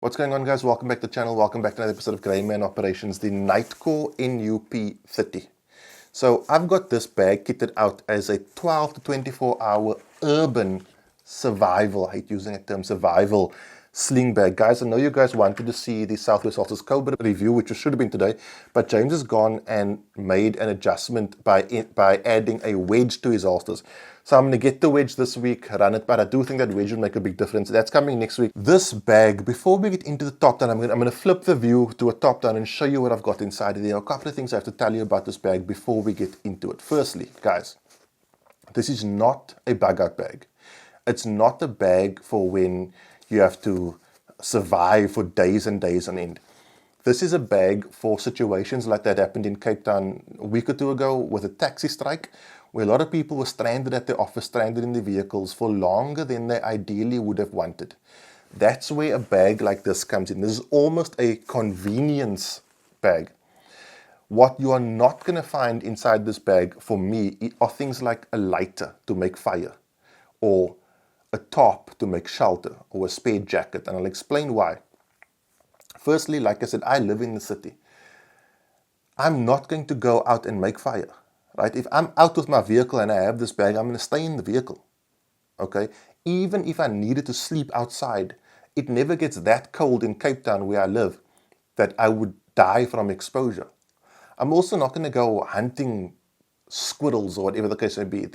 What's going on, guys? Welcome back to the channel. Welcome back to another episode of Grey Man Operations, the Nightcore NUP30. So I've got this bag kitted out as a 12 to 24 hour urban survival, I hate using that term, survival sling bag. Guys, I know you guys wanted to see the Southwest Salters Cobra review, which should have been today, but James has gone and made an adjustment by adding a wedge to his holsters. So I'm going to get the wedge this week, run it, but I do think that wedge will make a big difference. That's coming next week. This bag, before we get into the top down, I'm going to flip the view to a top down and show you what I've got inside of there. A couple of things I have to tell you about this bag before we get into it. Firstly, guys, this is not a bug out bag. It's not a bag for when you have to survive for days and days on end. This is a bag for situations like that happened in Cape Town a week or two ago with a taxi strike, where a lot of people were stranded at their office, stranded in their vehicles for longer than they ideally would have wanted. That's where a bag like this comes in. This is almost a convenience bag. What you are not going to find inside this bag, for me, are things like a lighter to make fire, or a tarp to make shelter, or a spare jacket, and I'll explain why. Firstly, like I said, I live in the city. I'm not going to go out and make fire, right? If I'm out with my vehicle and I have this bag, I'm going to stay in the vehicle, okay? Even if I needed to sleep outside, it never gets that cold in Cape Town where I live that I would die from exposure. I'm also not going to go hunting squirrels or whatever the case may be.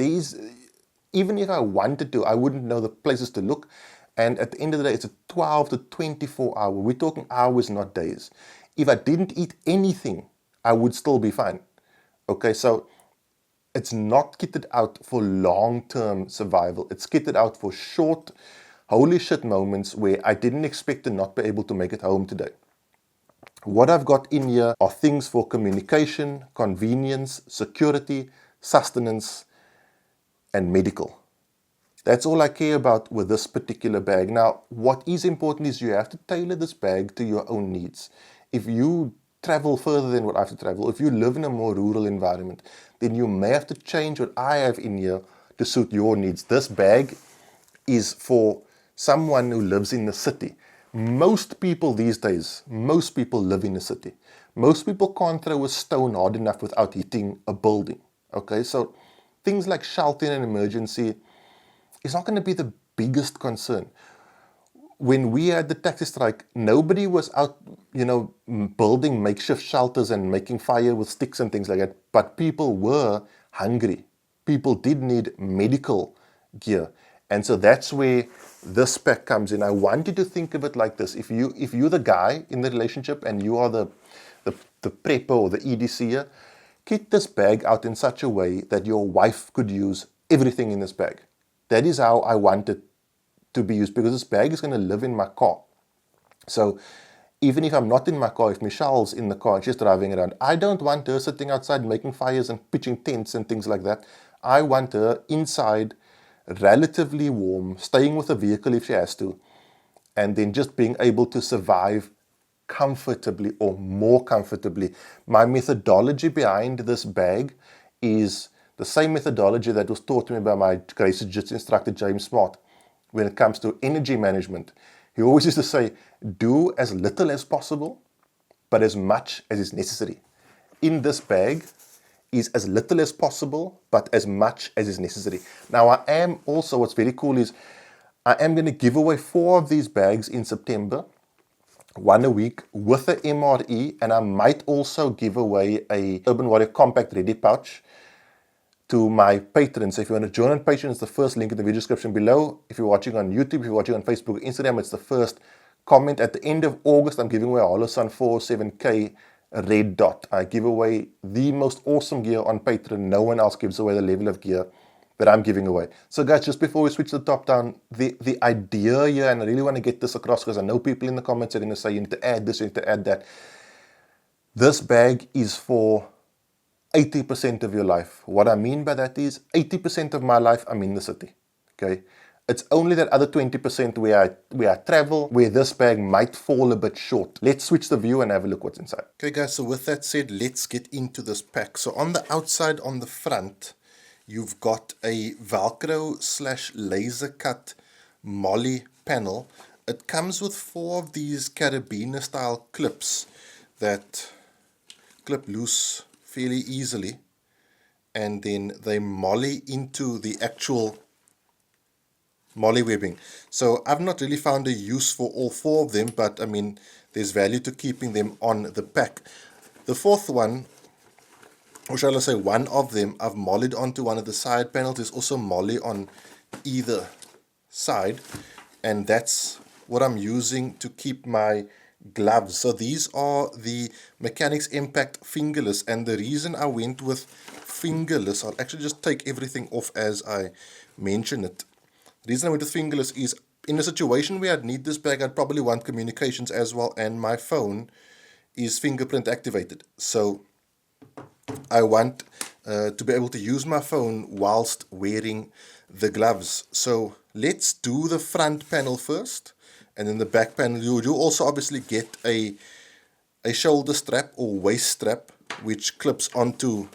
Even if I wanted to, I wouldn't know the places to look. And at the end of the day, it's a 12 to 24 hour. We're talking hours, not days. If I didn't eat anything, I would still be fine. Okay, so it's not kitted out for long-term survival. It's kitted out for short, holy shit moments where I didn't expect to not be able to make it home today. What I've got in here are things for communication, convenience, security, sustenance, and medical. That's all I care about with this particular bag. Now, what is important is you have to tailor this bag to your own needs. If you travel further than what I have to travel, if you live in a more rural environment, then you may have to change what I have in here to suit your needs. This bag is for someone who lives in the city. Most people these days, most people live in the city. Most people can't throw a stone hard enough without hitting a building. Okay, so things like shelter in an emergency is not going to be the biggest concern. When we had the taxi strike, nobody was out, building makeshift shelters and making fire with sticks and things like that. But people were hungry. People did need medical gear. And so that's where this pack comes in. I want you to think of it like this. If you're the guy in the relationship and you are the prepper or the EDCer, kit this bag out in such a way that your wife could use everything in this bag. That is how I want it to be used, because this bag is going to live in my car. So even if I'm not in my car, if Michelle's in the car and she's driving around, I don't want her sitting outside making fires and pitching tents and things like that. I want her inside, relatively warm, staying with the vehicle if she has to, and then just being able to survive comfortably or more comfortably. My methodology behind this bag is the same methodology that was taught to me by my Grace Jiu-Jitsu instructor, James Smart, when it comes to energy management. He always used to say, do as little as possible, but as much as is necessary. In this bag is as little as possible, but as much as is necessary. Now, I am also, what's very cool is, I am going to give away 4 of these bags in September, 1 a week with a MRE, and I might also give away a Urban Warrior Compact Ready pouch to my patrons. If you want to join on Patreon, it's the first link in the video description below. If you're watching on YouTube, if you're watching on Facebook or Instagram, it's the first comment. At the end of August, I'm giving away a Holosun 407K red dot. I give away the most awesome gear on Patreon. No one else gives away the level of gear that I'm giving away. So guys, just before we switch the top down, the idea here, and I really want to get this across because I know people in the comments are going to say you need to add this, you need to add that. This bag is for 80% of your life. What I mean by that is 80% of my life I'm in the city. Okay, it's only that other 20% where I travel, where this bag might fall a bit short. Let's switch the view and have a look what's inside. Okay guys, so with that said, let's get into this pack. So on the outside, on the front, you've got a Velcro / laser cut Molly panel it comes with 4 of these carabiner style clips that clip loose fairly easily, and then they molly into the actual molly webbing. So I've not really found a use for all 4 of them, but I mean, there's value to keeping them on the pack. The 4th one, or shall I say one of them, I've mollied onto one of the side panels. There's also molly on either side, and that's what I'm using to keep my gloves. So these are the Mechanics Impact fingerless, and the reason I went with fingerless, I'll actually just take everything off as I mention it. The reason I went with fingerless is, in a situation where I'd need this bag, I'd probably want communications as well, and my phone is fingerprint activated. So I want to be able to use my phone whilst wearing the gloves. So let's do the front panel first, and then the back panel. You also obviously get a shoulder strap or waist strap, which clips onto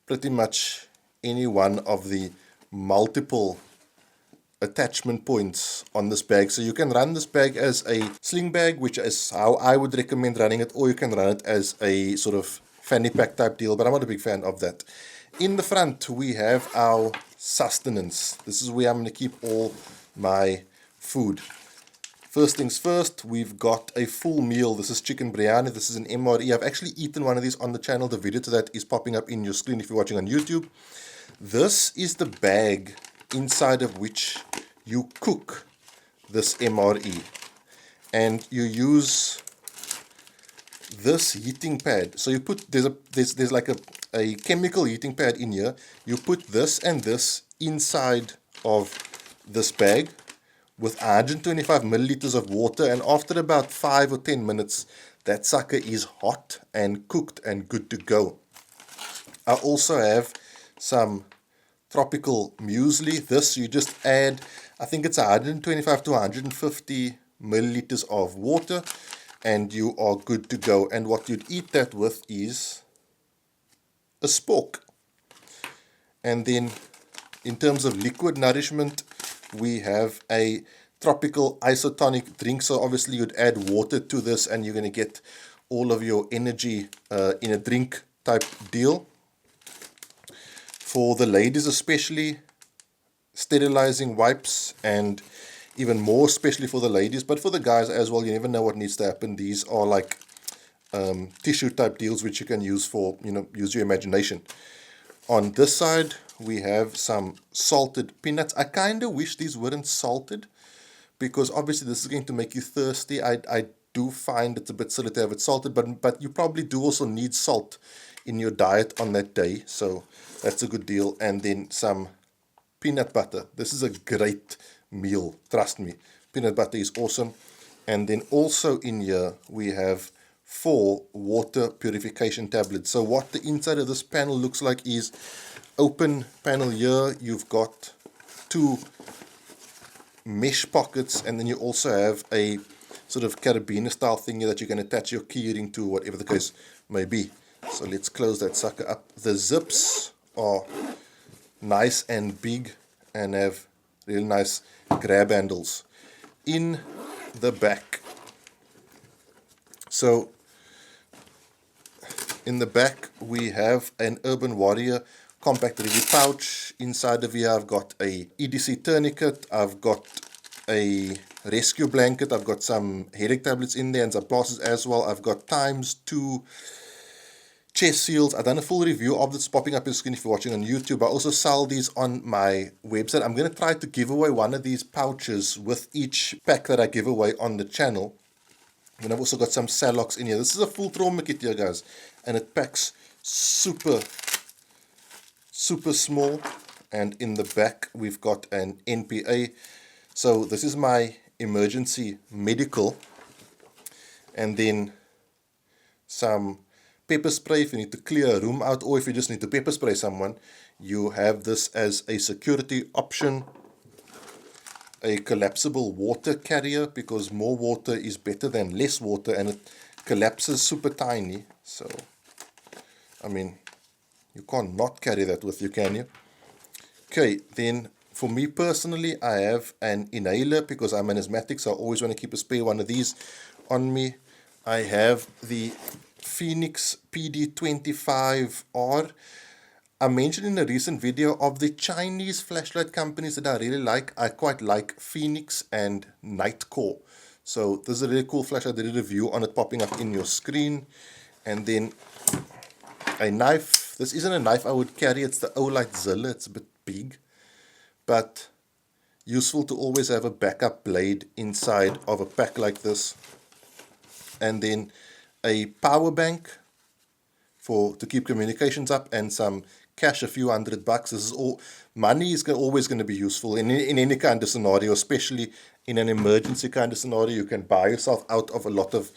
pretty much any one of the multiple attachment points on this bag. So you can run this bag as a sling bag, which is how I would recommend running it, or you can run it as a sort of fanny pack type deal, but I'm not a big fan of that. In the front we have our sustenance. This is where I'm going to keep all my food. First things first, we've got a full meal. This is chicken biryani. This is an MRE. I've actually eaten one of these on the channel. The video to that is popping up in your screen if you're watching on YouTube. This is the bag inside of which you cook this MRE, and you use this heating pad. So you put, there's like a chemical heating pad in here. You put this and this inside of this bag with 125 milliliters of water, and after about 5 or 10 minutes that sucker is hot and cooked and good to go. I also have some tropical muesli. This you just add, I think it's 125 to 150 milliliters of water, and you are good to go. And what you'd eat that with is a spork. And then in terms of liquid nourishment, we have a tropical isotonic drink. So obviously you'd add water to this and you're going to get all of your energy in a drink type deal. For the ladies especially, sterilizing wipes, and even more especially for the ladies, but for the guys as well, you never know what needs to happen. These are like tissue type deals which you can use for, use your imagination. On this side we have some salted peanuts. I kind of wish these weren't salted, because obviously this is going to make you thirsty. I do find it's a bit silly to have it salted, but you probably do also need salt in your diet on that day, so that's a good deal. And then some peanut butter. This is a great meal, trust me. Peanut butter is awesome. And then also in here we have 4 water purification tablets. So what the inside of this panel looks like is open panel here. You've got 2 mesh pockets, and then you also have a sort of carabiner style thing here that you can attach your keyring to, whatever the case may be. So let's close that sucker up. The zips are nice and big and have really nice grab handles in the back. So in the back we have an Urban Warrior compact review pouch. Inside of here I've got a EDC tourniquet, I've got a rescue blanket, I've got some headache tablets in there and some plasters as well. I've got ×2 chest seals. I've done a full review of this, popping up your screen if you're watching on YouTube. I also sell these on my website. I'm going to try to give away one of these pouches with each pack that I give away on the channel. And I've also got some Salox in here. This is a full trauma kit here, guys, and it packs super small. And in the back we've got an NPA. So this is my emergency medical, and then some pepper spray if you need to clear a room out, or if you just need to pepper spray someone. You have this as a security option. A collapsible water carrier, because more water is better than less water, and it collapses super tiny. So I mean, you can't not carry that with you, can you? Okay, then for me personally, I have an inhaler because I'm an asthmatic, so I always want to keep a spare one of these on me. I have the Phoenix PD25R. I mentioned in a recent video of the Chinese flashlight companies that I really like. I quite like Phoenix and Nightcore. So this is a really cool flashlight. I did a review on it popping up in your screen. And then a knife. This isn't a knife I would carry. It's the Olight Zilla. It's a bit big, but useful to always have a backup blade inside of a pack like this. And then a power bank to keep communications up, and some cash, a few $100. This is all money is always going to be useful in any kind of scenario, especially in an emergency kind of scenario. You can buy yourself out of a lot of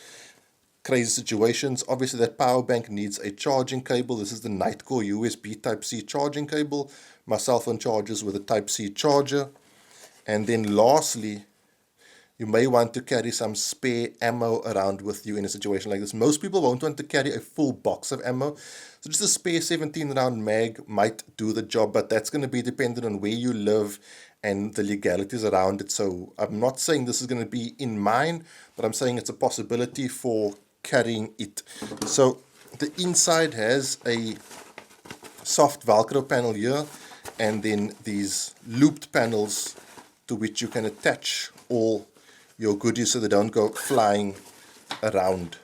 crazy situations. Obviously, that power bank needs a charging cable. This is the Nightcore USB Type-C charging cable. My cell phone charges with a Type-C charger. And then lastly, you may want to carry some spare ammo around with you in a situation like this. Most people won't want to carry a full box of ammo. So just a spare 17 round mag might do the job, but that's going to be dependent on where you live and the legalities around it. So I'm not saying this is going to be in mine, but I'm saying it's a possibility for carrying it. So the inside has a soft Velcro panel here, and then these looped panels to which you can attach all your goodies so they don't go flying around.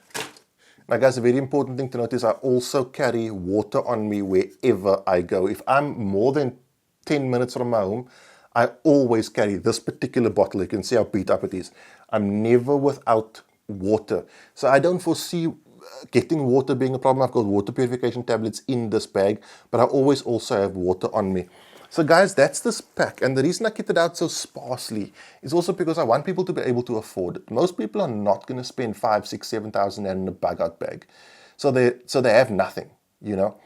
Now guys, a very important thing to note is I also carry water on me wherever I go. If I'm more than 10 minutes from my home, I always carry this particular bottle. You can see how beat up it is. I'm never without water. So I don't foresee getting water being a problem. I've got water purification tablets in this bag, but I always also have water on me. So guys, that's this pack, and the reason I kept it out so sparsely is also because I want people to be able to afford it. Most people are not going to spend 5, 6, 7,000 rand in a bug out bag, so they have nothing. You know,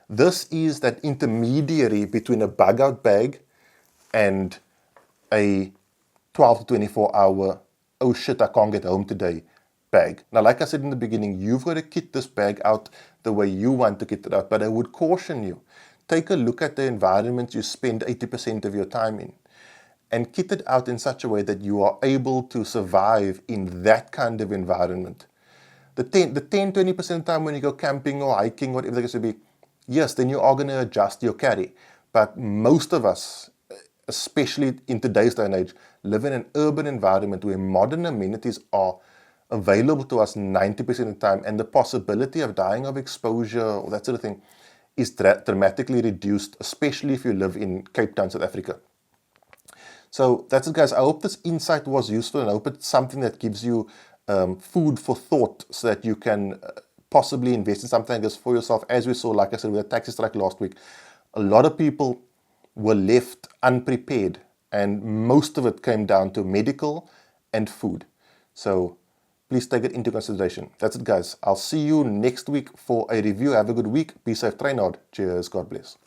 this is that intermediary between a bug out bag and a 12 to 24 hour, oh shit, I can't get home today bag. Now, like I said in the beginning, you've got to kit this bag out the way you want to kit it out, but I would caution you. Take a look at the environment you spend 80% of your time in and kit it out in such a way that you are able to survive in that kind of environment. The 10-20% of the time when you go camping or hiking, whatever it is to be, yes, then you are going to adjust your carry. But most of us, especially in today's day and age, live in an urban environment where modern amenities are available to us 90% of the time, and the possibility of dying of exposure or that sort of thing is dramatically reduced, especially if you live in Cape Town, South Africa. So that's it, guys. I hope this insight was useful, and I hope it's something that gives you food for thought so that you can possibly invest in something like this for yourself. As we saw, like I said, with the taxi strike last week, a lot of people were left unprepared, and most of it came down to medical and food. So please take it into consideration. That's it, guys. I'll see you next week for a review. Have a good week. Be safe. Train hard. Cheers. God bless.